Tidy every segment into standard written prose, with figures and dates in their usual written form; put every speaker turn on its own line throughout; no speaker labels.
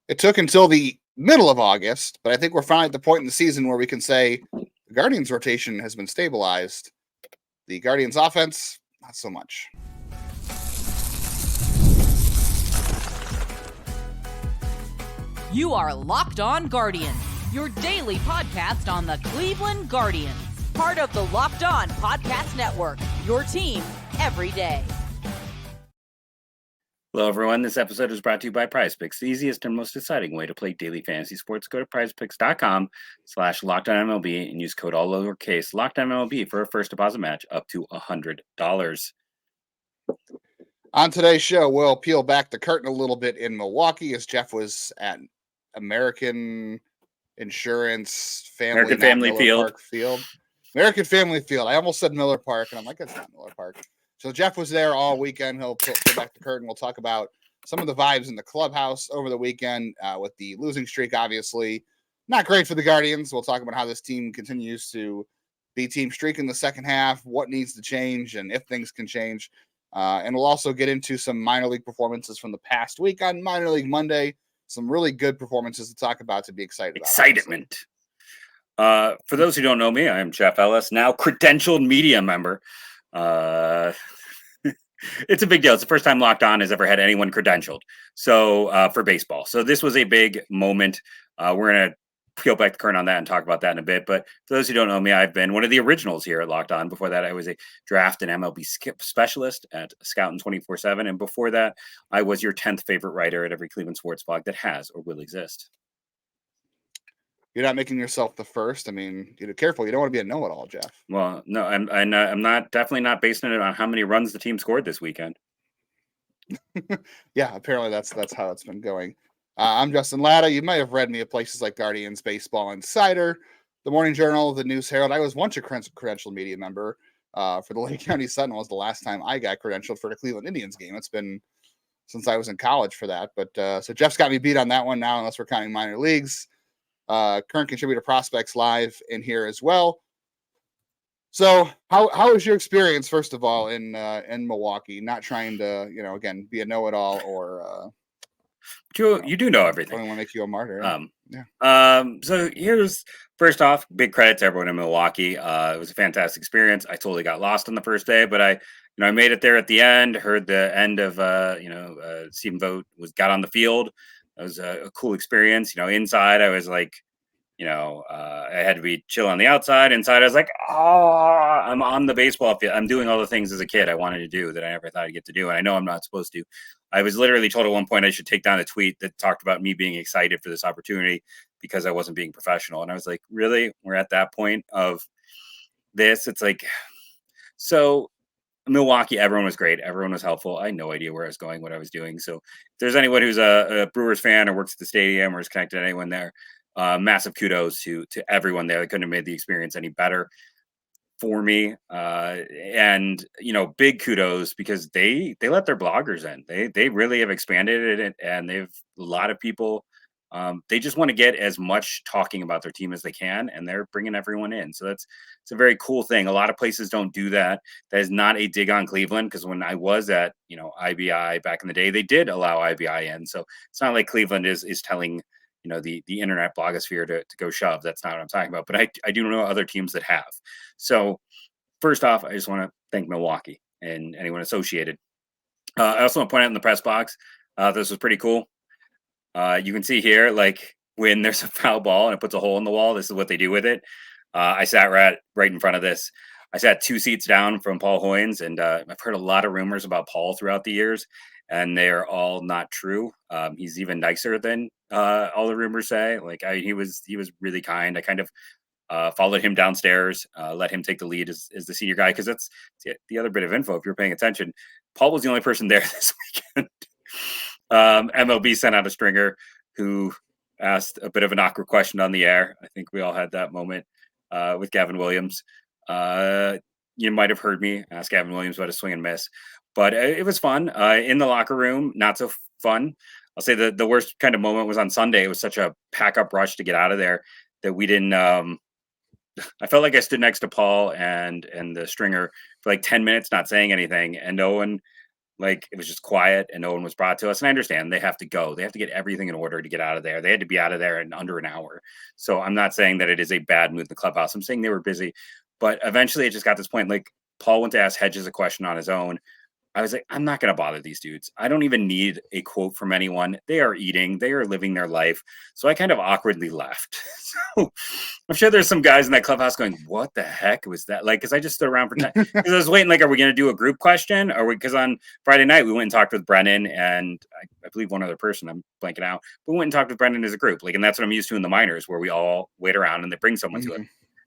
It took until the middle of August, but I think we're finally at the point in the season where we can say the Guardians rotation has been stabilized. The Guardians offense, not so much.
You are Locked On Guardians, your daily podcast on the Cleveland Guardians. Part of the Locked On Podcast Network, your team every day.
Hello, everyone. This episode is brought to you by PrizePicks, the easiest and most exciting way to play daily fantasy sports. Go to prizepicks.com/LockedOnMLB and use code all lowercase LockedOnMLB for a first deposit match up to $100.
On today's show, we'll peel back the curtain a little bit in Milwaukee as Jeff was at American Insurance
Family Field.
Park Field. American Family Field. I almost said Miller Park, and I'm like, it's not Miller Park. So Jeff was there all weekend. He'll peel back the curtain. We'll talk about some of the vibes in the clubhouse over the weekend with the losing streak, obviously. Not great for the Guardians. We'll talk about how this team continues to be team streak in the second half, what needs to change, and if things can change. And we'll also get into some minor league performances from the past week on Minor League Monday. Some really good performances to talk about, to be excited about.
Excitement. For those who don't know me, I'm Jeff Ellis, now credentialed media member. It's a big deal. It's the first time Locked On has ever had anyone credentialed. So for baseball. So this was a big moment. We're going to peel back the curtain on that and talk about that in a bit. But for those who don't know me, I've been one of the originals here at Locked On. Before that, I was a draft and MLB skip specialist at Scouting 24/7. And before that, I was your 10th favorite writer at every Cleveland sports blog that has or will exist.
You're not making yourself the first. I mean, you're careful. You don't want to be a know-it-all, Jeff.
Well, no, I'm not definitely not basing it on how many runs the team scored this weekend.
Yeah, apparently that's how it's been going. I'm Justin Latta. You might have read me at places like Guardians, Baseball Insider, the Morning Journal, the News Herald. I was once a credentialed media member for the Lake County Sentinels. The last time I got credentialed for the Cleveland Indians game. It's been since I was in college for that. But so Jeff's got me beat on that one now, unless we're counting minor leagues. Current contributor prospects live in here as well. So how was your experience, first of all, in Milwaukee? Not trying to, again, be a know-it-all or
you do know everything.
I don't want to make you a martyr.
So here's first off, big credit to everyone in Milwaukee. It was a fantastic experience. I totally got lost on the first day, but I made it there at the end. Heard the end of Stephen Vogt got on the field. It was a cool experience. Inside I was like, I had to be chill on the outside. Inside I was like, I'm on the baseball field. I'm doing all the things as a kid I wanted to do that I never thought I'd get to do. And I know I'm not supposed to. I was literally told at one point I should take down a tweet that talked about me being excited for this opportunity because I wasn't being professional. And I was like, really? We're at that point of this? It's like, so Milwaukee, everyone was great. Everyone was helpful. I had no idea where I was going, what I was doing. So if there's anyone who's a Brewers fan or works at the stadium or is connected to anyone there, massive kudos to everyone there. They couldn't have made the experience any better for me. And big kudos because they let their bloggers in. They really have expanded it, and they've a lot of people. They just want to get as much talking about their team as they can, and they're bringing everyone in. So it's a very cool thing. A lot of places don't do that. That is not a dig on Cleveland, because when I was at IBI back in the day, they did allow IBI in. So it's not like Cleveland is telling the internet blogosphere to go shove. That's not what I'm talking about. But I do know other teams that have. So first off, I just want to thank Milwaukee and anyone associated. I also want to point out in the press box, this was pretty cool. You can see here, like when there's a foul ball and it puts a hole in the wall, this is what they do with it. I sat right in front of this. I sat 2 seats down from Paul Hoynes, and I've heard a lot of rumors about Paul throughout the years, and they are all not true. He's even nicer than all the rumors say. He was really kind. I kind of followed him downstairs, let him take the lead as the senior guy, because that's the other bit of info. If you're paying attention, Paul was the only person there this weekend. MLB sent out a stringer who asked a bit of an awkward question on the air. I think we all had that moment with Gavin Williams. You might have heard me ask Gavin Williams about a swing and miss, but it was fun. In the locker room, not so fun. I'll say the worst kind of moment was on Sunday. It was such a pack up rush to get out of there that we didn't. I felt like I stood next to Paul and the stringer for like 10 minutes, not saying anything, and no one Like, it was just quiet and no one was brought to us. And I understand they have to go. They have to get everything in order to get out of there. They had to be out of there in under an hour. So I'm not saying that it is a bad mood in the clubhouse. I'm saying they were busy. But eventually it just got to this point. Like, Paul went to ask Hedges a question on his own. I was like, I'm not going to bother these dudes. I don't even need a quote from anyone. They are eating, they are living their life. So I kind of awkwardly left. So I'm sure there's some guys in that clubhouse going, what the heck was that? Like, because I just stood around for time. Because I was waiting, like, are we going to do a group question? Or because on Friday night, we went and talked with Brennan and I believe one other person, I'm blanking out. But we went and talked with Brennan as a group. Like, and that's what I'm used to in the minors, where we all wait around and they bring someone to it.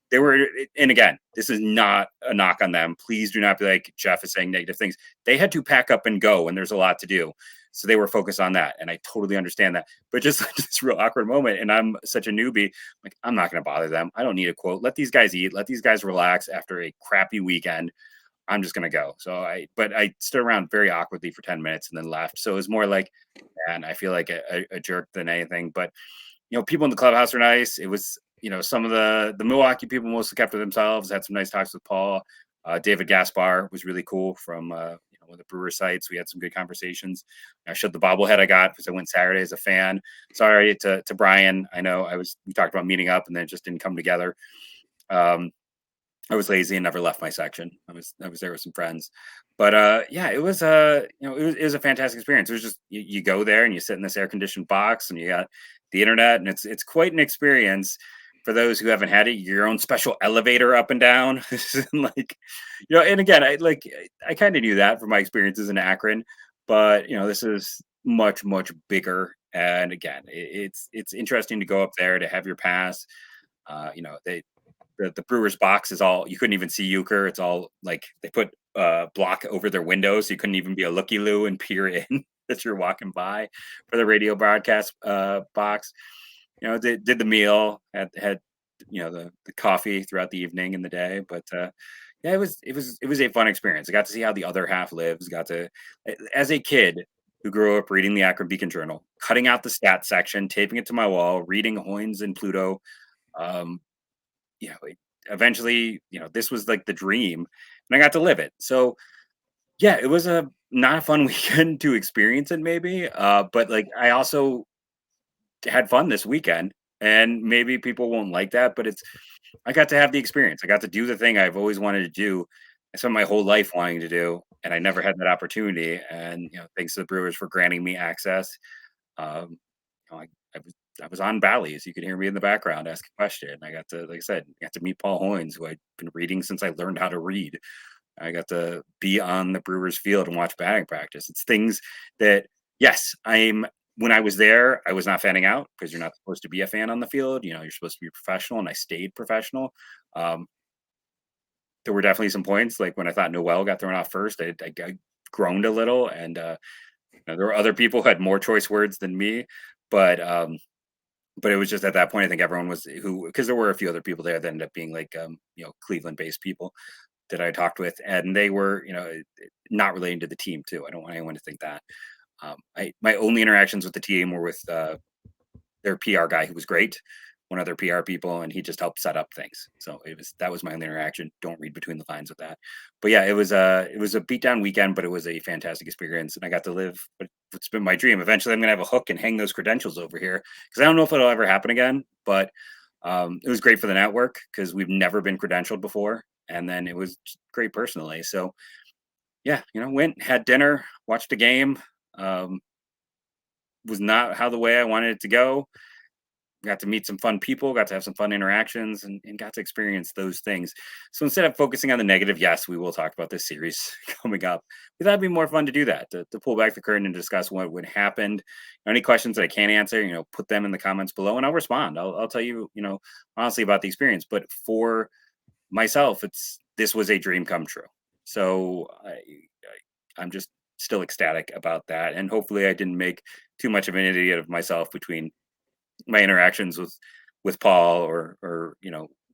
They were, and again, this is not a knock on them. Please do not be like, Jeff is saying negative things. They had to pack up and go, and there's a lot to do. So they were focused on that. And I totally understand that. But just this real awkward moment, and I'm such a newbie, like, I'm not going to bother them. I don't need a quote. Let these guys eat. Let these guys relax after a crappy weekend. I'm just going to go. So I stood around very awkwardly for 10 minutes and then left. So it was more like, man, I feel like a jerk than anything. But, people in the clubhouse are nice. It was, some of the Milwaukee people mostly kept to themselves, had some nice talks with Paul. David Gaspar was really cool from one of the Brewers sites. We had some good conversations. I showed the bobblehead I got because I went Saturday as a fan. Sorry to Brian. I know we talked about meeting up and then it just didn't come together. I was lazy and never left my section. I was there with some friends, but it was it was a fantastic experience. It was just you go there and you sit in this air conditioned box and you got the internet and it's quite an experience. For those who haven't had it, your own special elevator up and down, like, and again, I kind of knew that from my experiences in Akron, but this is much, much bigger. And again, it's interesting to go up there to have your pass. The Brewers box is all, you couldn't even see euchre. It's all like they put a block over their windows. So you couldn't even be a looky-loo and peer in as you're walking by for the radio broadcast box. Did the meal, had the coffee throughout the evening and the day, but it was a fun experience. I got to see how the other half lives. Got to, as a kid who grew up reading the Akron Beacon Journal, cutting out the stats section, taping it to my wall, reading Hoynes and Pluto. Eventually, this was like the dream, and I got to live it. So yeah, it was not a fun weekend to experience it, maybe, but like I also had fun this weekend, and maybe people won't like that, but I got to have the experience. I got to do the thing I've always wanted to do. I spent my whole life wanting to do, and I never had that opportunity. And thanks to the Brewers for granting me access. I was on Bally's. You could hear me in the background ask a question. I got to, like I said, meet Paul Hoynes, who I've been reading since I learned how to read. I got to be on the Brewers field and watch batting practice. It's things that, yes, when I was there, I was not fanning out because you're not supposed to be a fan on the field. You're supposed to be professional, and I stayed professional. There were definitely some points, like when I thought Noel got thrown off first, I groaned a little, and there were other people who had more choice words than me, but it was just at that point, I think everyone was because there were a few other people there that ended up being like Cleveland-based people that I talked with, and they were not relating to the team too. I don't want anyone to think that. My only interactions with the team were with their PR guy, who was great, one of their PR people, and he just helped set up things. So that was my only interaction. Don't read between the lines with that. But yeah, it was a beatdown weekend, but it was a fantastic experience, and I got to live what's been my dream. Eventually, I'm gonna have a hook and hang those credentials over here because I don't know if it'll ever happen again. But it was great for the network because we've never been credentialed before, and then it was great personally. So yeah, went, had dinner, watched a game. Was not how the way I wanted it to go. Got to meet some fun people, got to have some fun interactions, and got to experience those things. So instead of focusing on the negative, yes, we will talk about this series coming up. But that'd be more fun to do that, to pull back the curtain and discuss what would happen. Any questions that I can't answer, put them in the comments below and I'll respond. I'll tell you, honestly about the experience. But for myself, this was a dream come true. So I'm just still ecstatic about that. And hopefully I didn't make too much of an idiot of myself between my interactions with Paul or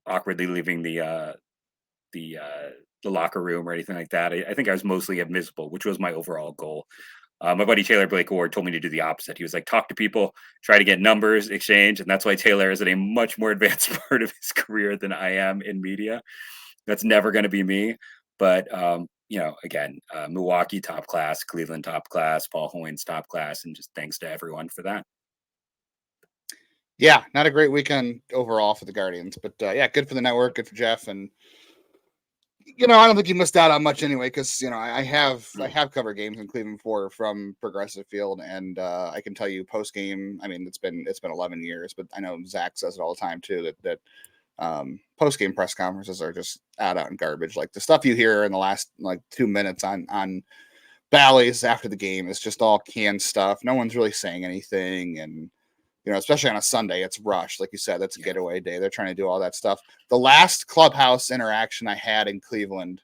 awkwardly leaving the locker room or anything like that. I think I was mostly invisible, which was my overall goal. My buddy Taylor Blake Ward told me to do the opposite. He was like, talk to people, try to get numbers, exchange. And that's why Taylor is in a much more advanced part of his career than I am in media. That's never going to be me. But again, Milwaukee top class, Cleveland top class, Paul Hoynes top class, and just thanks to everyone for that.
Yeah, not a great weekend overall for the Guardians, but yeah, good for the network, good for Jeff, and I don't think you missed out on much anyway, because I have covered games in Cleveland before from Progressive Field, and I can tell you post game. I mean, it's been 11 years, but I know Zach says it all the time too, that post game press conferences are just out and garbage. Like the stuff you hear in the last 2 minutes on Bally's after the game is just all canned stuff. No one's really saying anything, and especially on a Sunday, it's rushed. Like you said, that's a getaway day. They're trying to do all that stuff. The last clubhouse interaction I had in Cleveland,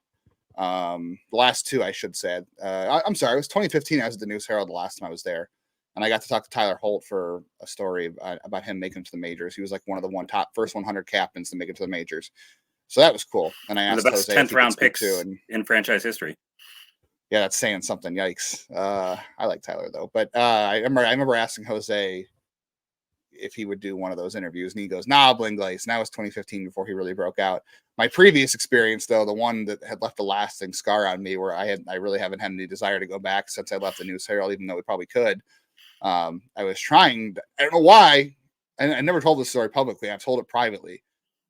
the last two, I should say, I'm sorry, it was 2015. I was at the News Herald the last time I was there. And I got to talk to Tyler Holt for a story about him making it to the majors. He was like one of the first 100 captains to make it to the majors. So that was cool. And I asked
the best
Jose
10th round picks in franchise history.
Yeah, that's saying something. Yikes. I like Tyler though. But I remember asking Jose if he would do one of those interviews, and he goes, "Nah, Blinglace." And that was 2015 before he really broke out. My previous experience, though, the one that had left a lasting scar on me, where I really haven't had any desire to go back since I left the News Herald, even though we probably could. I was trying. I don't know why, and I never told this story publicly. I've told it privately,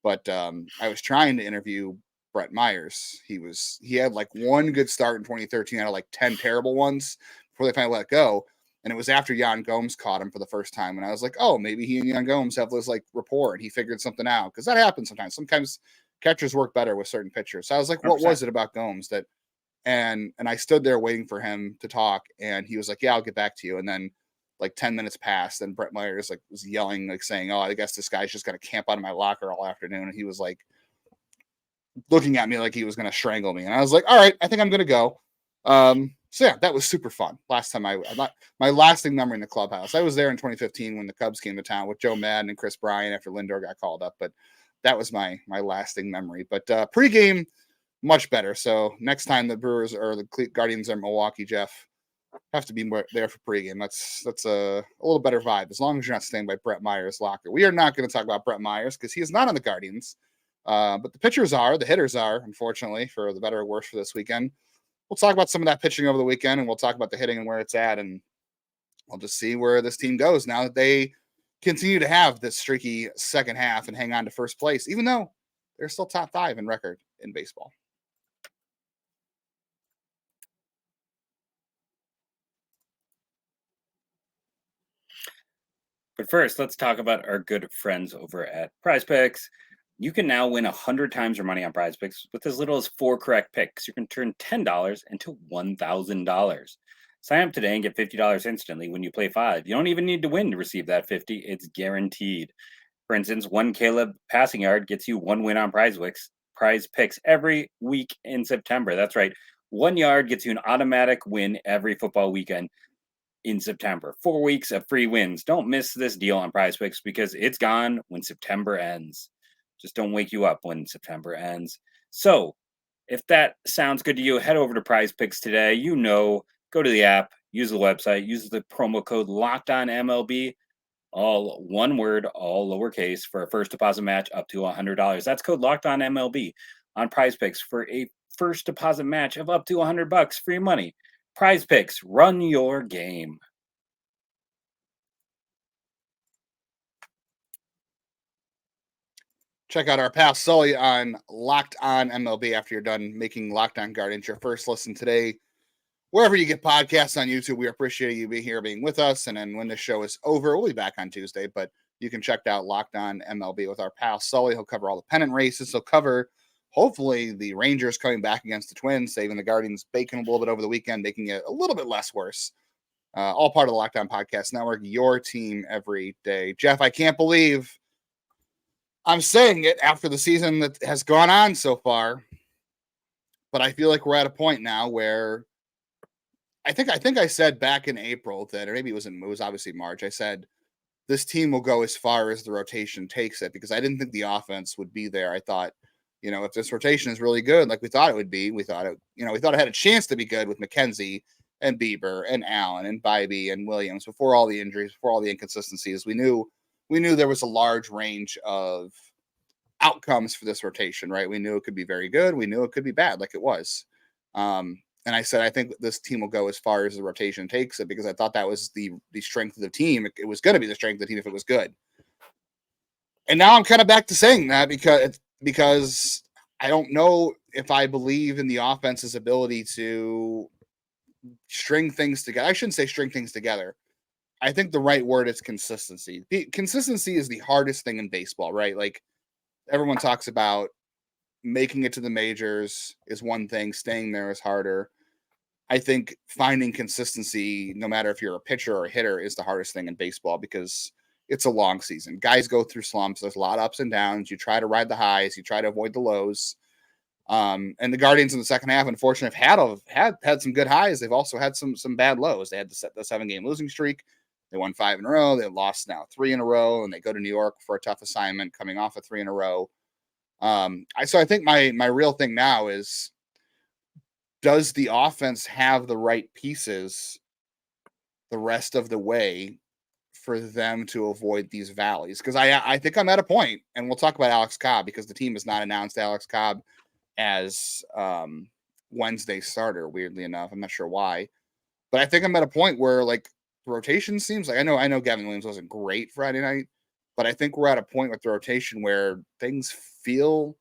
but I was trying to interview Brett Myers. He had like one good start in 2013 out of like 10 terrible ones before they finally let go. And it was after Yan Gomes caught him for the first time. And I was like, oh, maybe he and Yan Gomes have this like rapport and he figured something out. Because that happens sometimes. Sometimes catchers work better with certain pitchers. So I was like, 100%. What was it about Gomes that, and I stood there waiting for him to talk. And he was like, yeah, I'll get back to you. And then like 10 minutes passed. And Brett Myers like was yelling, like saying, oh, I guess this guy's just going to camp out of my locker all afternoon. And he was like looking at me like he was going to strangle me. And I was like, all right, I think I'm going to go. So yeah, that was super fun. Last time my lasting memory in the clubhouse. I was there in 2015 when the Cubs came to town with Joe Madden and Chris Bryant after Lindor got called up, but that was my lasting memory. But pregame, much better. So next time the Brewers or the Guardians are Milwaukee, Jeff, have to be there for pregame. That's a little better vibe, as long as you're not staying by Brett Myers' locker. We are not going to talk about Brett Myers because he is not on the Guardians, but the pitchers are, the hitters are, unfortunately, for the better or worse for this weekend. We'll talk about some of that pitching over the weekend, and we'll talk about the hitting and where it's at, and we'll just see where this team goes now that they continue to have this streaky second half and hang on to first place, even though they're still top 5 in record in baseball.
But first, let's talk about our good friends over at Prize Picks. You can now win 100 times your money on Prize Picks with as little as 4 correct picks. You can turn $10 into $1,000. Sign up today and get $50 instantly when you play 5. You don't even need to win to receive that 50. It's guaranteed. For instance, 1 Caleb passing yard gets you 1 win on Prize Picks every week in September. That's right. 1 yard gets you an automatic win every football weekend in September. 4 weeks of free wins. Don't miss this deal on Prize Picks because it's gone when September ends. Just don't wake you up when September ends. So if that sounds good to you, head over to Prize Picks today. Go to the app, use the website, use the promo code LOCKEDONMLB, all one word, all lowercase, for a first deposit match up to $100. That's code LOCKEDONMLB on Prize Picks for a first deposit match of up to $100 free money. Prize Picks, run your game.
Check out our pal Sully on Locked On MLB after you're done making Locked On Guardians your first listen today. Wherever you get podcasts on YouTube, we appreciate you being with us. And then when the show is over, we'll be back on Tuesday. But you can check out Locked On MLB with our pal Sully. He'll cover all the pennant races. He'll cover, hopefully, the Rangers coming back against the Twins, saving the Guardians bacon a little bit over the weekend, making it a little bit less worse. All part of the Locked On Podcast Network, your team every day. Jeff, I can't believe I'm saying it after the season that has gone on so far, but I feel like we're at a point now where I think I said back in April that, or maybe it was obviously March. I said this team will go as far as the rotation takes it because I didn't think the offense would be there. I thought, if this rotation is really good, like we thought it would be, we thought it had a chance to be good with McKenzie and Bieber and Allen and Bybee and Williams before all the injuries, before all the inconsistencies. We knew there was a large range of outcomes for this rotation, right? We knew it could be very good. We knew it could be bad, like it was. And I said, I think this team will go as far as the rotation takes it, because I thought that was the strength of the team. It was going to be the strength of the team if it was good. And now I'm kind of back to saying that because I don't know if I believe in the offense's ability to string things together. I shouldn't say string things together. I think the right word is consistency. Consistency is the hardest thing in baseball, right? Like, everyone talks about making it to the majors is one thing, staying there is harder. I think finding consistency, no matter if you're a pitcher or a hitter, is the hardest thing in baseball, because it's a long season. Guys go through slumps. There's a lot of ups and downs. You try to ride the highs. You try to avoid the lows. And the Guardians in the second half, unfortunately, have had some good highs. They've also had some bad lows. They had the 7-game losing streak. They won 5 in a row. They've lost now 3 in a row, and they go to New York for a tough assignment, coming off of 3 in a row. So I think my real thing now is, does the offense have the right pieces the rest of the way for them to avoid these valleys? Because I think I'm at a point, and we'll talk about Alex Cobb, because the team has not announced Alex Cobb as Wednesday starter, weirdly enough. I'm not sure why, but I think I'm at a point where, like, the rotation seems like, I know Gavin Williams wasn't great Friday night, but I think we're at a point with the rotation where things feel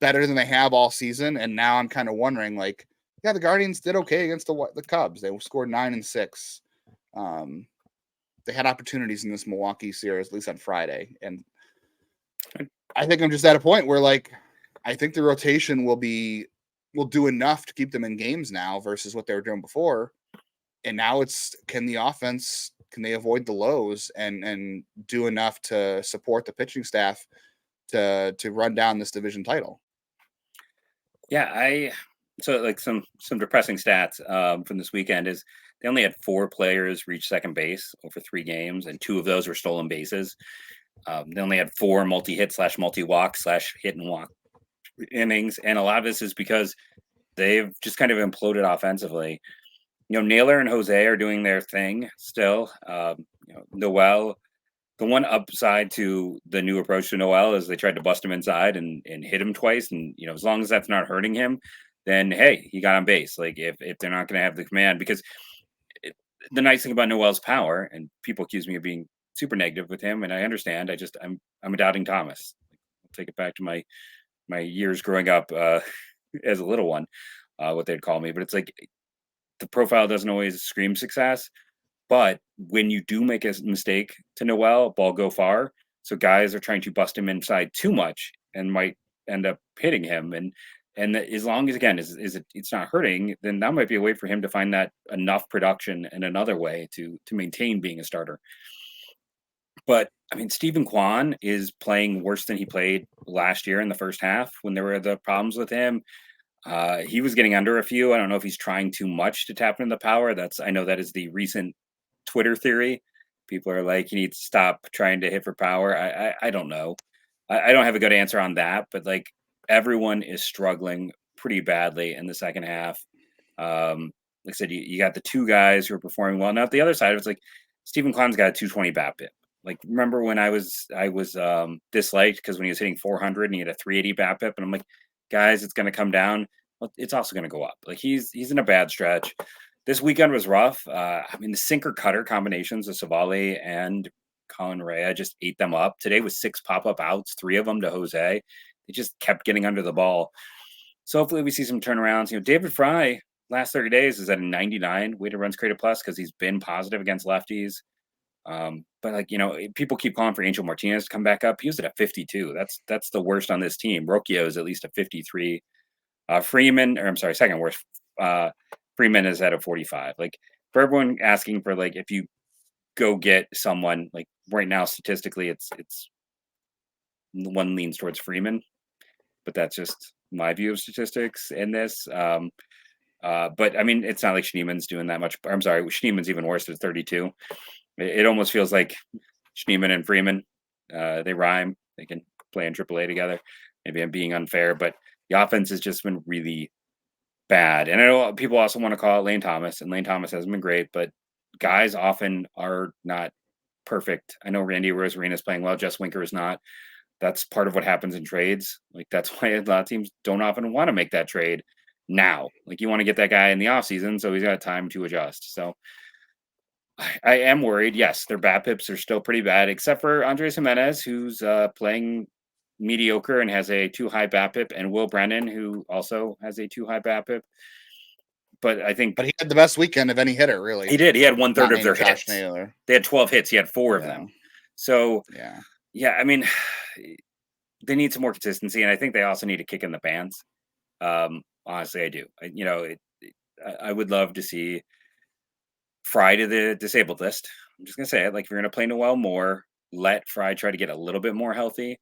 better than they have all season. And now I'm kind of wondering, like, yeah, the Guardians did okay against the Cubs. They scored 9 and 6. They had opportunities in this Milwaukee series, at least on Friday. And I think I'm just at a point where, like, I think the rotation will do enough to keep them in games now versus what they were doing before. And now it's, can they avoid the lows and do enough to support the pitching staff to run down this division title?
Yeah, so like some depressing stats from this weekend is they only had 4 players reach second base over 3 games, and 2 of those were stolen bases. They only had 4 multi-hit / multi-walk / hit and walk innings, and a lot of this is because they've just kind of imploded offensively. Naylor and Jose are doing their thing still. Noel, the one upside to the new approach to Noel is they tried to bust him inside and hit him twice. And, as long as that's not hurting him, then, hey, he got on base. Like, if they're not going to have the command, because the nice thing about Noel's power, and people accuse me of being super negative with him, and I understand, I'm a doubting Thomas. I'll take it back to my years growing up as a little one, what they'd call me. But it's like, the profile doesn't always scream success, but when you do make a mistake to Noel, ball go far. So guys are trying to bust him inside too much and might end up hitting him. And as long as, again, it's not hurting, then that might be a way for him to find that enough production in another way to maintain being a starter. But I mean, Stephen Kwan is playing worse than he played last year in the first half when there were the problems with him. He was getting under a few. I don't know if he's trying too much to tap into the power. I know that is the recent Twitter theory. People are like, you need to stop trying to hit for power. I don't know. I don't have a good answer on that, but, like, everyone is struggling pretty badly in the second half. Like I said, you got the 2 guys who are performing well. Now, at the other side, it's like Stephen Kwan's got a 220 BABIP. Like, remember when I was disliked because when he was hitting 400 and he had a 380 BABIP, and I'm like, guys, it's going to come down. Well, it's also going to go up. Like, he's in a bad stretch. This weekend was rough. I mean, the sinker cutter combinations of Savali and Colin Rea just ate them up. Today was 6 pop-up outs, 3 of them to Jose. They just kept getting under the ball. So hopefully we see some turnarounds. David Fry, last 30 days, is at a 99 weighted runs created plus because he's been positive against lefties. But, like, people keep calling for Angel Martinez to come back up. He was at a 52. That's the worst on this team. Rocchio is at least a 53. Second worst. Freeman is at a 45. Like, for everyone asking for, like, if you go get someone, like, right now, statistically, it's one leans towards Freeman, but that's just my view of statistics in this. But I mean, it's not like Schneeman's doing that much. I'm sorry, Schneeman's even worse at 32. It almost feels like Schneeman and Freeman, they rhyme. They can play in AAA together. Maybe I'm being unfair, but the offense has just been really bad. And I know people also want to call it Lane Thomas, and Lane Thomas hasn't been great, but guys often are not perfect. I know Randy Rosarina is playing well. Jess Winker is not. That's part of what happens in trades. Like, that's why a lot of teams don't often want to make that trade. now. Like, you want to get that guy in the offseason, so he's got time to adjust. So I am worried. Yes, their BABIPs are still pretty bad, except for Andres Jimenez, who's playing mediocre and has a too high BABIP, and Will Brennan, who also has a too high BABIP. But I think
he had the best weekend of any hitter, really.
He did. He had 1/3
Not
of their
named Josh
hits.
Naylor.
They had 12 hits. He had 4 of them. So yeah, I mean, they need some more consistency, and I think they also need to kick in the pants. Honestly, I do. I would love to see Fry to the disabled list. I'm just gonna say it. Like, if you're gonna play Noel more, let Fry try to get a little bit more healthy,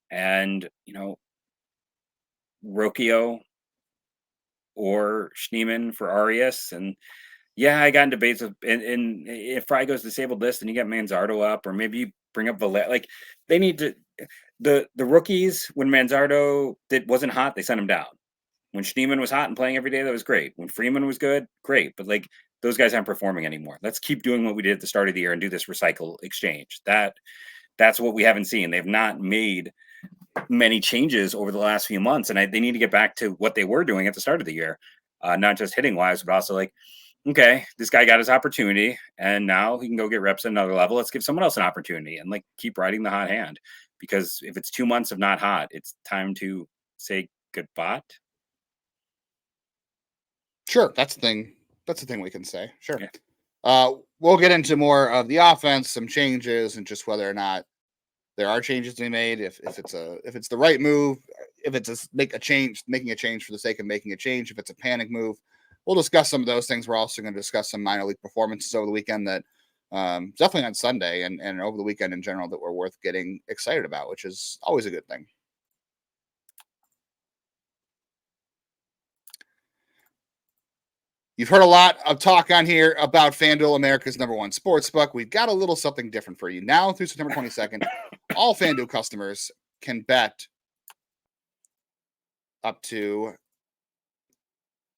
and Rocchio or Schneemann for Arias. And yeah, I got in debates with, and if Fry goes disabled list and you get Manzardo up, or maybe you bring up like, they need to, the rookies, when Manzardo wasn't hot, they sent him down. When Schneemann was hot and playing every day, that was great. When Freeman was good, great. But like, those guys aren't performing anymore. Let's keep doing what we did at the start of the year and do this recycle exchange. That's what we haven't seen. They've not made many changes over the last few months, and they need to get back to what they were doing at the start of the year, not just hitting wise, but also like, okay, this guy got his opportunity, and now he can go get reps at another level. Let's give someone else an opportunity, and like, keep riding the hot hand, because if it's 2 months of not hot, it's time to say goodbye.
Sure, that's the thing. That's the thing we can say. Sure. Yeah. We'll get into more of the offense, some changes, and just whether or not there are changes to be made. If it's the right move, if it's making a change for the sake of making a change, if it's a panic move, we'll discuss some of those things. We're also going to discuss some minor league performances over the weekend that definitely on Sunday and over the weekend in general that we're worth getting excited about, which is always a good thing. You've heard a lot of talk on here about FanDuel, America's #1 sportsbook. We've got a little something different for you. Now through September 22nd, all FanDuel customers can bet up to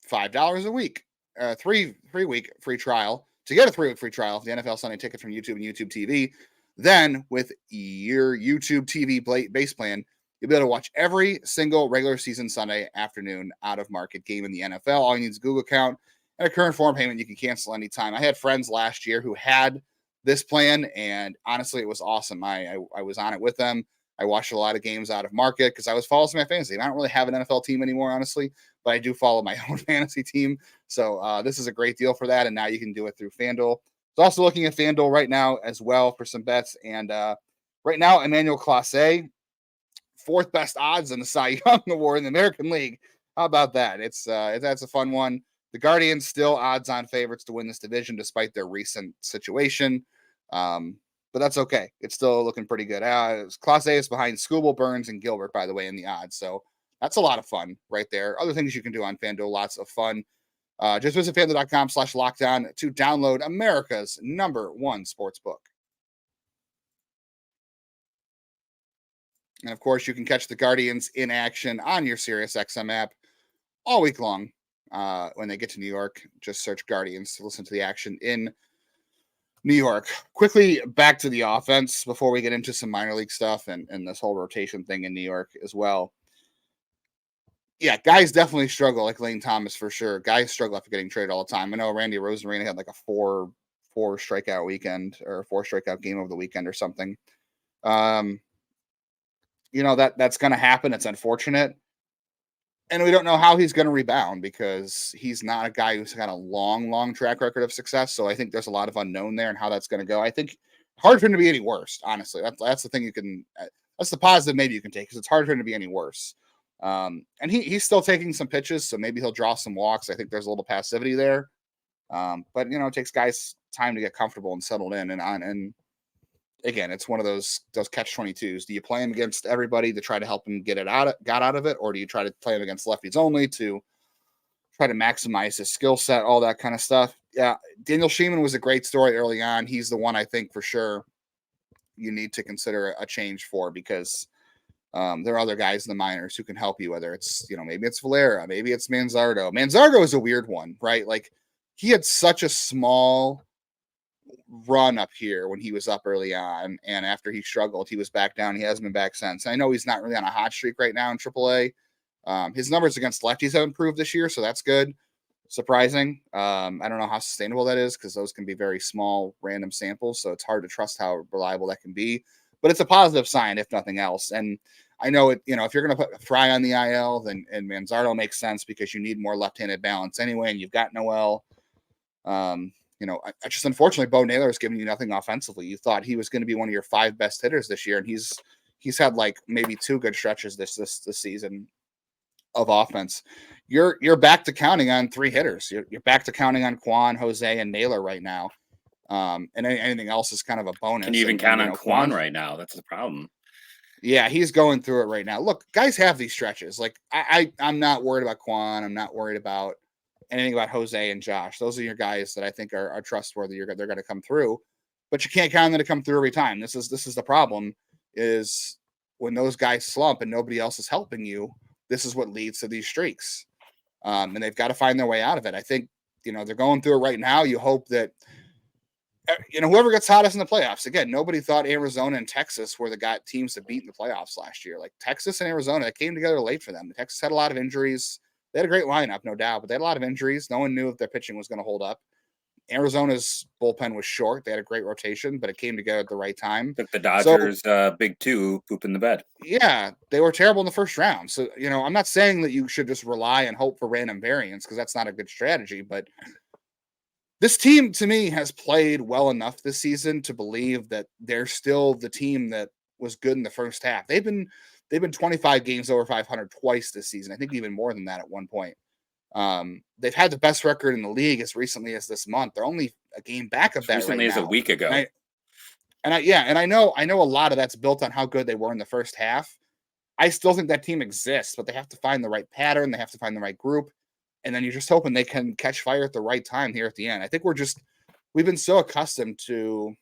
$5 a week, 3-week free trial. To get a 3-week free trial of the NFL Sunday Ticket from YouTube and YouTube TV, then with your YouTube TV base plan, you'll be able to watch every single regular season Sunday afternoon out of market game in the NFL. All you need is a Google account and a current form payment. You can cancel anytime. I had friends last year who had this plan, and honestly, it was awesome. I was on it with them. I watched a lot of games out of market because I was following my fantasy. I don't really have an NFL team anymore, honestly, but I do follow my own fantasy team. So this is a great deal for that, and now you can do it through FanDuel. So also looking at FanDuel right now as well for some bets, and right now, Emmanuel Clase, 4th best odds in the Cy Young Award in the American League. How about that? That's a fun one. The Guardians still odds-on favorites to win this division despite their recent situation. But that's okay. It's still looking pretty good. Class A is behind Skubal, Burns, and Gilbert, by the way, in the odds. So that's a lot of fun right there. Other things you can do on FanDuel, lots of fun. Just visit FanDuel.com/lockdown to download America's #1 sportsbook. And of course, you can catch the Guardians in action on your SiriusXM app all week long. When they get to New York, just search Guardians to listen to the action in New York. Quickly back to the offense before we get into some minor league stuff and this whole rotation thing in New York as well. Yeah, guys definitely struggle, like Lane Thomas for sure. Guys struggle after getting traded all the time. I know Randy Rosarena had like a four strikeout weekend or a 4 strikeout game over the weekend or something. That's going to happen. It's unfortunate. And we don't know how he's going to rebound because he's not a guy who's got a long track record of success. So I think there's a lot of unknown there and how that's going to go. I think hard for him to be any worse, honestly. That's the thing that's the positive maybe you can take because it's hard for him to be any worse. And he's still taking some pitches, so maybe he'll draw some walks. I think there's a little passivity there. But it takes guys time to get comfortable and settled in and again, it's one of those catch-22s. Do you play him against everybody to try to help him get out of it, or do you try to play him against lefties only to try to maximize his skill set, all that kind of stuff? Yeah, Daniel Sheeman was a great story early on. He's the one I think for sure you need to consider a change for because there are other guys in the minors who can help you, whether it's, maybe it's Valera, maybe it's Manzardo. Manzardo is a weird one, right? Like he had such a small run up here when he was up early on, and after he struggled, he was back down. He hasn't been back since. I know he's not really on a hot streak right now in AAA, His numbers against lefties have improved this year, so that's good. Surprising. I don't know how sustainable that is because those can be very small, random samples, so it's hard to trust how reliable that can be. But it's a positive sign, if nothing else. And I know it. If you're going to put Fry on the IL, then and Manzardo makes sense because you need more left-handed balance anyway, and you've got Noel. I just unfortunately Bo Naylor is giving you nothing offensively. You thought he was going to be one of your 5 best hitters this year, and he's had like maybe 2 good stretches this season of offense. You're back to counting on 3 hitters. You're back to counting on Kwan, Jose, and Naylor right now. And anything else is kind of a bonus.
Can you even count on Kwan right now? That's the problem.
Yeah, he's going through it right now. Look, guys have these stretches. Like I'm not worried about Kwan. I'm not worried about anything about Jose and Josh. Those are your guys that I think are trustworthy. They're going to come through, but you can't count on them to come through every time. This is the problem is when those guys slump and nobody else is helping you. This is what leads to these streaks. And they've got to find their way out of it. I think, they're going through it right now. You hope that, whoever gets hottest in the playoffs, again, nobody thought Arizona and Texas were the teams to beat in the playoffs last year. Like Texas and Arizona, it came together late for them. Texas had a lot of injuries. They had a great lineup, no doubt, but they had a lot of injuries. No one knew if their pitching was going to hold up. Arizona's bullpen was short. They had a great rotation, but it came together at the right time.
Took the Dodgers big 2 poop in the bed.
Yeah, they were terrible in the first round. So, I'm not saying that you should just rely and hope for random variance because that's not a good strategy. But this team, to me, has played well enough this season to believe that they're still the team that was good in the first half. They've been 25 games over 500 twice this season. I think even more than that at one point. They've had the best record in the league as recently as this month. They're only a game back of that
recently
right
as
now.
a week ago.
And I know a lot of that's built on how good they were in the first half. I still think that team exists, but they have to find the right pattern. They have to find the right group. And then you're just hoping they can catch fire at the right time here at the end. I think we've been so accustomed to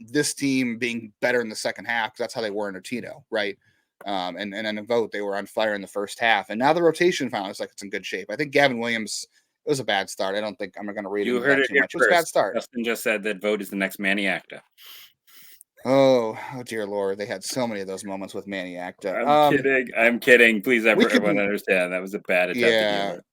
this team being better in the second half because that's how they were in Tito, right? And in a vote, they were on fire in the first half. And now the rotation finally looks like it's in good shape. I think Gavin Williams, it was a bad start. I don't think I'm going to read
you
into
heard
that
it
too
here
much. It was a bad start.
Justin just said that Vogt is the next Manny Acta.
Oh, dear Lord. They had so many of those moments with Manny Acta.
I'm kidding. Please, everyone understand. That was a bad attempt at humor.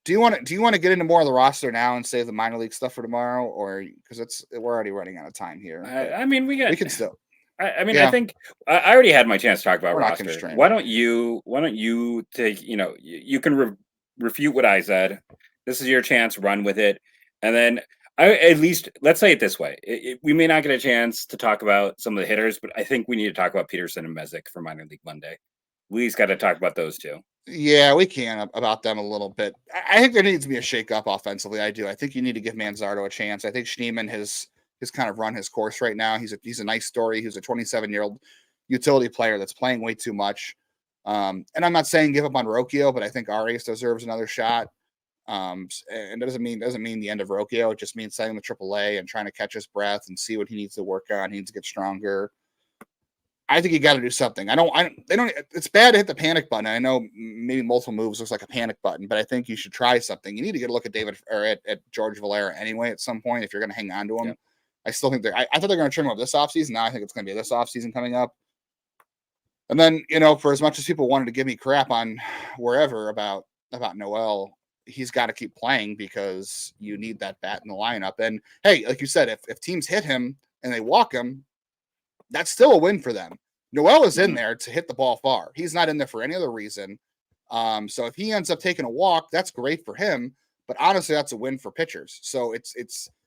Do you want to get into more of the roster now and save the minor league stuff for tomorrow, or because we're already running out of time here?
We
can still.
I think I already had my chance to talk about roster. Why don't you take? You can refute what I said. This is your chance. Run with it, and then at least let's say it this way: we may not get a chance to talk about some of the hitters, but I think we need to talk about Peterson and Messick for minor league Monday. We at least got to talk about those two.
Yeah, we can about them a little bit. I think there needs to be a shakeup offensively. I do. I think you need to give Manzardo a chance. I think Schneemann has kind of run his course right now. He's a nice story. He's a 27-year-old utility player that's playing way too much. And I'm not saying give up on Rocchio, but I think Arias deserves another shot. And it doesn't mean the end of Rocchio. It just means sending him to AAA and trying to catch his breath and see what he needs to work on. He needs to get stronger. I think you got to do something. It's bad to hit the panic button. I know maybe multiple moves looks like a panic button, but I think you should try something. You need to get a look at at George Valera anyway at some point if you're going to hang on to him. Yeah. I still think I thought they're going to trim him up this offseason. Now I think it's going to be this offseason coming up. And then, for as much as people wanted to give me crap on wherever about Noel, he's got to keep playing because you need that bat in the lineup. And hey, like you said, if teams hit him and they walk him, that's still a win for them. Noel is in there to hit the ball far. He's not in there for any other reason. So if he ends up taking a walk, that's great for him. But honestly, that's a win for pitchers. So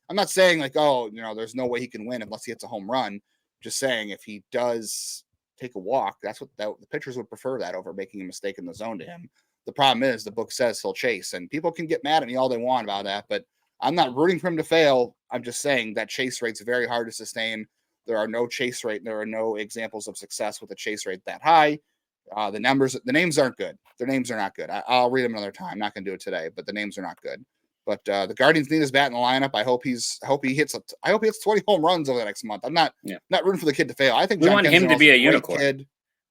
I'm not saying like, there's no way he can win unless he hits a home run. Just saying if he does take a walk, that's what the pitchers would prefer that over making a mistake in the zone to him. The problem is the book says he'll chase, and people can get mad at me all they want about that, but I'm not rooting for him to fail. I'm just saying that chase rate's very hard to sustain. There are no examples of success with a chase rate that high. The names aren't good. Their names are not good. I'll read them another time. I'm not going to do it today, but the names are not good. But the Guardians need his bat in the lineup. I hope he hits 20 home runs over the next month. I'm not rooting for the kid to fail. I think
we want him to be a unicorn. Kid.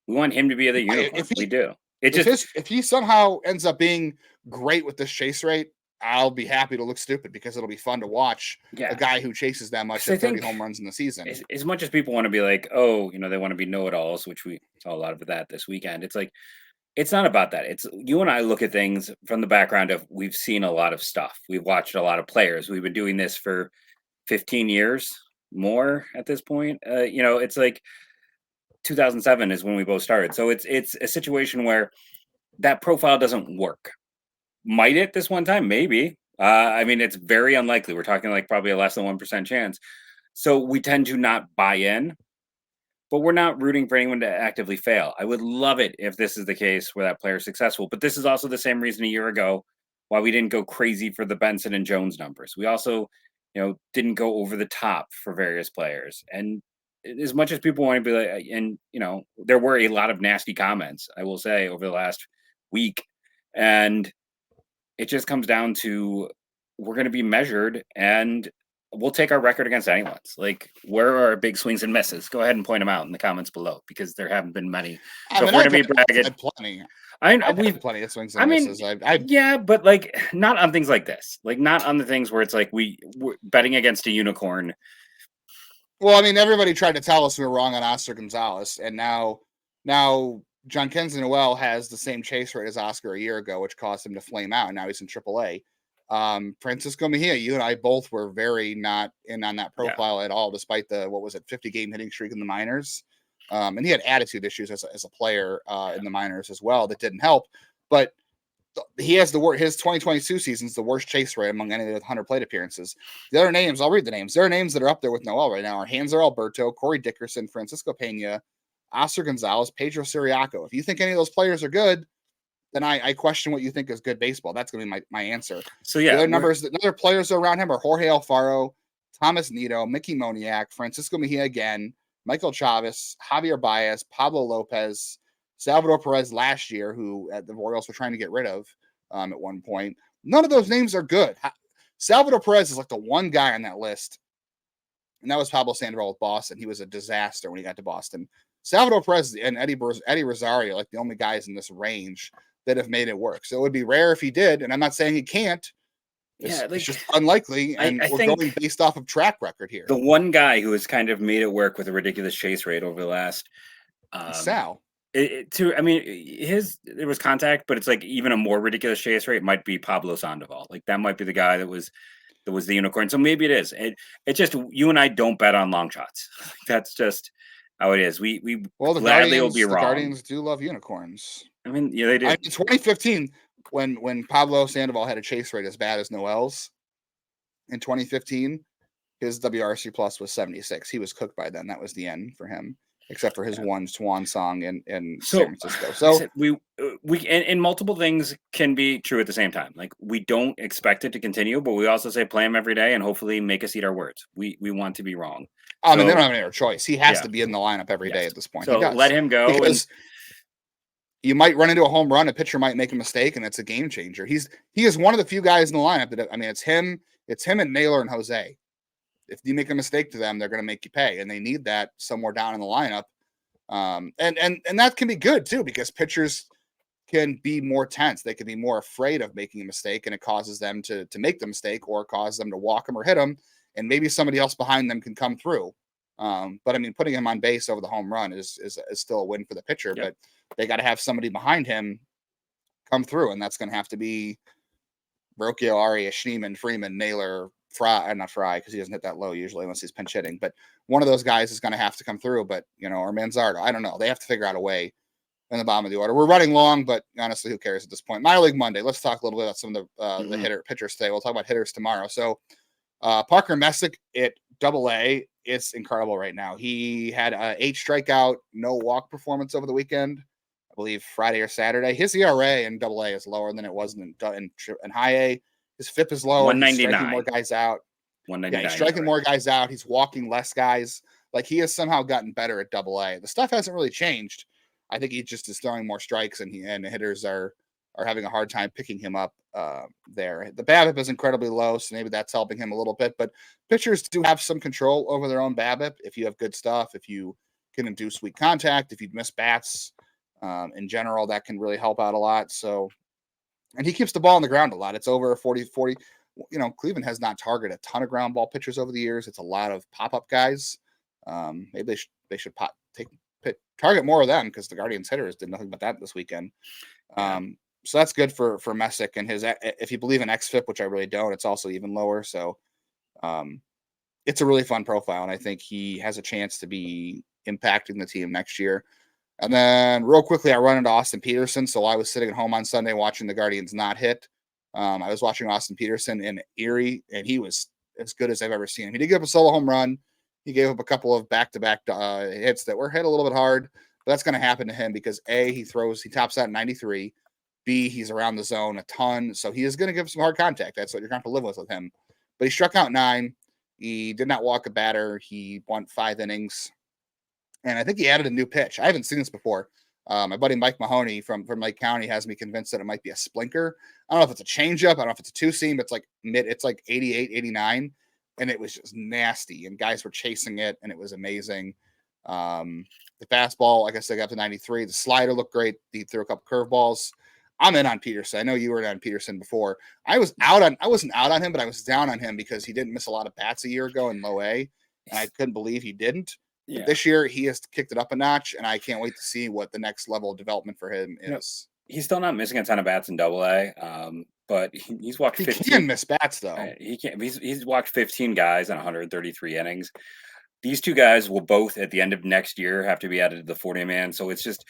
We want him to be the unicorn. We do.
If he somehow ends up being great with this chase rate, I'll be happy to look stupid because it'll be fun to watch a guy who chases that much at 30 home runs in the season.
As much as people want to be like, they want to be know-it-alls, which we saw a lot of that this weekend. It's like It's not about that. It's you and I look at things from the background of we've seen a lot of stuff. We've watched a lot of players. We've been doing this for 15 years, more at this point. It's like 2007 is when we both started. So it's a situation where that profile doesn't work. Might it this one time? Maybe. I mean, it's very unlikely. We're talking like probably a less than 1% chance. So we tend to not buy in, but we're not rooting for anyone to actively fail. I would love it if this is the case where that player is successful. But this is also the same reason a year ago why we didn't go crazy for the Benson and Jones numbers. We also, didn't go over the top for various players. And as much as people want to be like, and there were a lot of nasty comments, I will say, over the last week. And it just comes down to we're going to be measured and we'll take our record against anyone's. Like, where are our big swings and misses? Go ahead and point them out in the comments below because there haven't been many. So if we're going to be bragging,
plenty.
We've
plenty of swings and misses.
Yeah, but like not on things like this. Like not on the things where it's like we're betting against a unicorn.
Well, I mean, everybody tried to tell us we were wrong on Oscar Gonzalez, and now John Kenzie Noel has the same chase rate as Oscar a year ago, which caused him to flame out, and now he's in AAA. Francisco Mejia, you and I both were very not in on that profile at all, despite the 50-game hitting streak in the minors. And he had attitude issues as a player in the minors as well that didn't help. But he has his 2022 season's the worst chase rate among any of the 100 plate appearances. The other names, I'll read the names. There are names that are up there with Noel right now are Hanser Alberto, Corey Dickerson, Francisco Pena, Oscar Gonzalez, Pedro Siriaco. If you think any of those players are good, then I question what you think is good baseball. That's going to be my answer.
So yeah,
the other players around him are Jorge Alfaro, Thomas Nido, Mickey Moniak, Francisco Mejia again, Michael Chavez, Javier Baez, Pablo Lopez, Salvador Perez last year, who the Royals were trying to get rid of at one point. None of those names are good. Salvador Perez is like the one guy on that list, and that was Pablo Sandoval with Boston. He was a disaster when he got to Boston. Salvador Perez and Eddie Rosario, like the only guys in this range that have made it work. So it would be rare if he did, and I'm not saying he can't. It's just unlikely, and we're going based off of track record here.
The one guy who has kind of made it work with a ridiculous chase rate over the last
Sal.
It was contact, but it's like even a more ridiculous chase rate might be Pablo Sandoval. Like that might be the guy that was the unicorn. So maybe it is. It's just you and I don't bet on long shots. That's just how it is. We gladly will be wrong.
The Guardians do love unicorns.
I mean, yeah, they do.
In 2015, when Pablo Sandoval had a chase rate as bad as Noel's, in 2015, his WRC plus was 76. He was cooked by then. That was the end for him, except for his one swan song in San Francisco. So
we and multiple things can be true at the same time. Like we don't expect it to continue, but we also say play him every day and hopefully make us eat our words. We want to be wrong.
I mean, they don't have any other choice. He has to be in the lineup every day at this point.
So let him go.
Because you might run into a home run, a pitcher might make a mistake, and it's a game changer. He is one of the few guys in the lineup that, I mean, it's him and Naylor and Jose. If you make a mistake to them, they're going to make you pay, and they need that somewhere down in the lineup. And that can be good too, because pitchers can be more tense. They can be more afraid of making a mistake, and it causes them to make the mistake or cause them to walk them or hit them, and maybe somebody else behind them can come through. But I mean, putting him on base over the home run is still a win for the pitcher, but they got to have somebody behind him come through, and that's going to have to be Rocchio, Arias, Schneemann, Freeman, Naylor, Fry, not Fry, because he doesn't hit that low usually unless he's pinch hitting, but one of those guys is going to have to come through, but or Manzardo, I don't know. They have to figure out a way in the bottom of the order. We're running long, but honestly, who cares at this point? Minor League Monday. Let's talk a little bit about some of the pitchers today. We'll talk about hitters tomorrow. So Parker Messick at AA, it's incredible right now. He had a 8 strikeout, no walk performance over the weekend. I believe Friday or Saturday. His ERA in AA is lower than it was in high A. His FIP is lower.
199.
He's striking more guys out.
199.
Yeah, he's striking more guys out. He's walking less guys. Like he has somehow gotten better at AA. The stuff hasn't really changed. I think he just is throwing more strikes, and the hitters are having a hard time picking him up there. The BABIP is incredibly low, so maybe that's helping him a little bit. But pitchers do have some control over their own BABIP if you have good stuff, if you can induce weak contact, if you miss bats. In general, that can really help out a lot. So, and he keeps the ball on the ground a lot. It's over 40. Cleveland has not targeted a ton of ground ball pitchers over the years. It's a lot of pop-up guys. Maybe they should target more of them because the Guardians hitters did nothing but that this weekend.
Yeah.
So that's good for Messick and his. If you believe in xFIP, which I really don't, it's also even lower. So it's a really fun profile, and I think he has a chance to be impacting the team next year. And then real quickly, I run into Austin Peterson. So I was sitting at home on Sunday watching the Guardians not hit. I was watching Austin Peterson in Erie, and he was as good as I've ever seen him. He did give up a solo home run. He gave up a couple of back-to-back hits that were hit a little bit hard. But that's going to happen to him because A, he tops out at 93. B, he's around the zone a ton. So he is going to give some hard contact. That's what you're going to have to live with him. But he struck out 9. He did not walk a batter. He won 5 innings. And I think he added a new pitch. I haven't seen this before. My buddy Mike Mahoney from Lake County has me convinced that it might be a splinker. I don't know if it's a changeup. I don't know if it's a two-seam. It's like 88, 89. And it was just nasty. And guys were chasing it, and it was amazing. The fastball, like I said, got up to 93. The slider looked great. He threw a couple curveballs. I'm in on Peterson. I know you were in on Peterson before. I wasn't out on him, but I was down on him because he didn't miss a lot of bats a year ago in low A. And I couldn't believe he didn't. Yeah. This year, he has kicked it up a notch, and I can't wait to see what the next level of development for him is.
He's still not missing a ton of bats in Double A, but he's walked 15.
He can miss bats, though.
He can't. He's walked 15 guys in 133 innings. These two guys will both, at the end of next year, have to be added to the 40-man. So it's just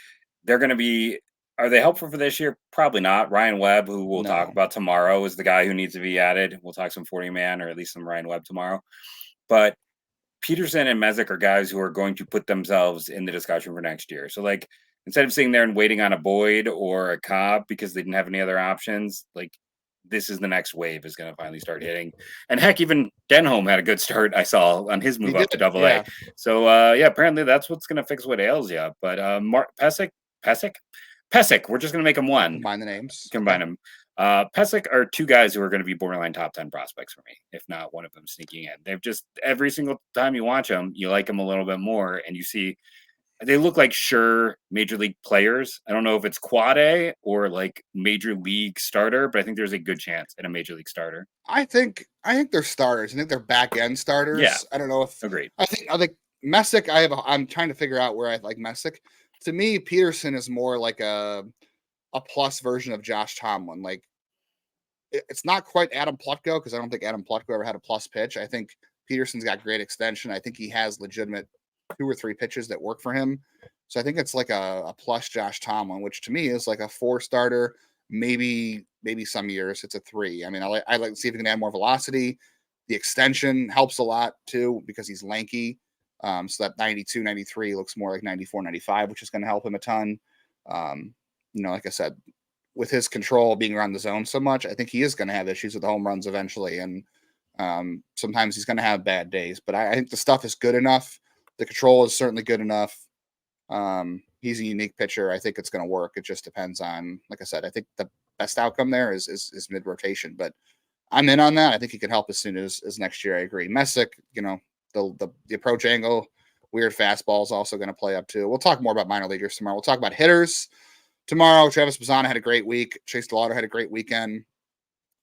they're going to be. Are they helpful for this year? Probably not. Ryan Webb, who we'll talk about tomorrow, is the guy who needs to be added. We'll talk some 40-man or at least some Ryan Webb tomorrow. But Peterson and Messick are guys who are going to put themselves in the discussion for next year. So, like, instead of sitting there and waiting on a Boyd or a Cobb because they didn't have any other options, like, this is the next wave is going to finally start hitting. And heck, even Denholm had a good start, I saw, on his move up to Double A. So, apparently that's what's going to fix what ails you. But Pesic, we're just going to make them one.
Combine the names.
Combine them. Pesic are two guys who are going to be borderline top 10 prospects for me, if not one of them sneaking in. They've just, every single time you watch them, you like them a little bit more, and you see they look like sure major league players. I don't know if it's quad A or like major league starter, but I think there's a good chance at a major league starter.
I think they're starters. I think they're back end starters.
Yeah.
I don't know if
agreed.
I think Messick. I'm trying to figure out where I like Messick. To me, Peterson is more like a plus version of Josh Tomlin. Like, it's not quite Adam Plutko because I don't think Adam Plutko ever had a plus pitch. I think Peterson's got great extension. I think he has legitimate 2 or 3 pitches that work for him. So I think it's like a plus Josh Tomlin, which to me is like a 4 starter. Maybe some years it's a 3. I mean, I like to see if he can add more velocity. The extension helps a lot too because he's lanky. So that 92, 93 looks more like 94, 95, which is going to help him a ton. Like I said, with his control being around the zone so much, I think he is going to have issues with the home runs eventually. And sometimes he's going to have bad days, but I think the stuff is good enough. The control is certainly good enough. He's a unique pitcher. I think it's going to work. It just depends on, like I said, I think the best outcome there is mid rotation, but I'm in on that. I think he could help as soon as next year. I agree. Messick, the approach angle, weird fastball is also going to play up too. We'll talk more about minor leaguers tomorrow. We'll talk about hitters tomorrow. Travis Bazzana had a great week. Chase DeLauder had a great weekend.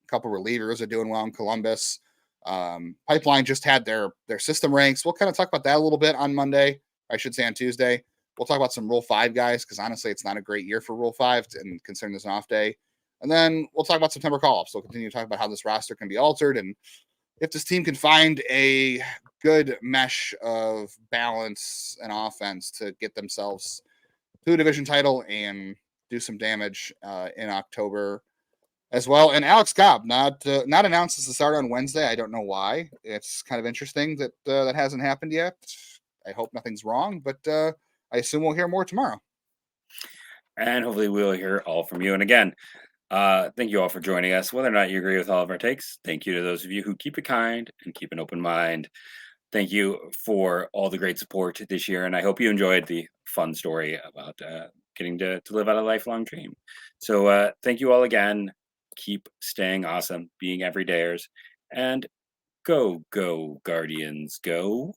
A couple relievers are doing well in Columbus. Pipeline just had their system ranks. We'll kind of talk about that a little bit on Monday. I should say on Tuesday. We'll talk about some Rule 5 guys because honestly, it's not a great year for Rule 5 and considering there's an off day. And then we'll talk about September call-ups. We'll continue to talk about how this roster can be altered and if this team can find a good mesh of balance and offense to get themselves to a division title and do some damage in October as well. And Alex Cobb not announced as the start on Wednesday. I don't know why. It's kind of interesting that that hasn't happened yet. I hope nothing's wrong, but I assume we'll hear more tomorrow.
And hopefully we'll hear all from you. And again, thank you all for joining us. Whether or not you agree with all of our takes, thank you to those of you who keep it kind and keep an open mind. Thank you for all the great support this year. And I hope you enjoyed the fun story about getting to live out a lifelong dream. So thank you all again. Keep staying awesome, being everydayers, and go Guardians, go.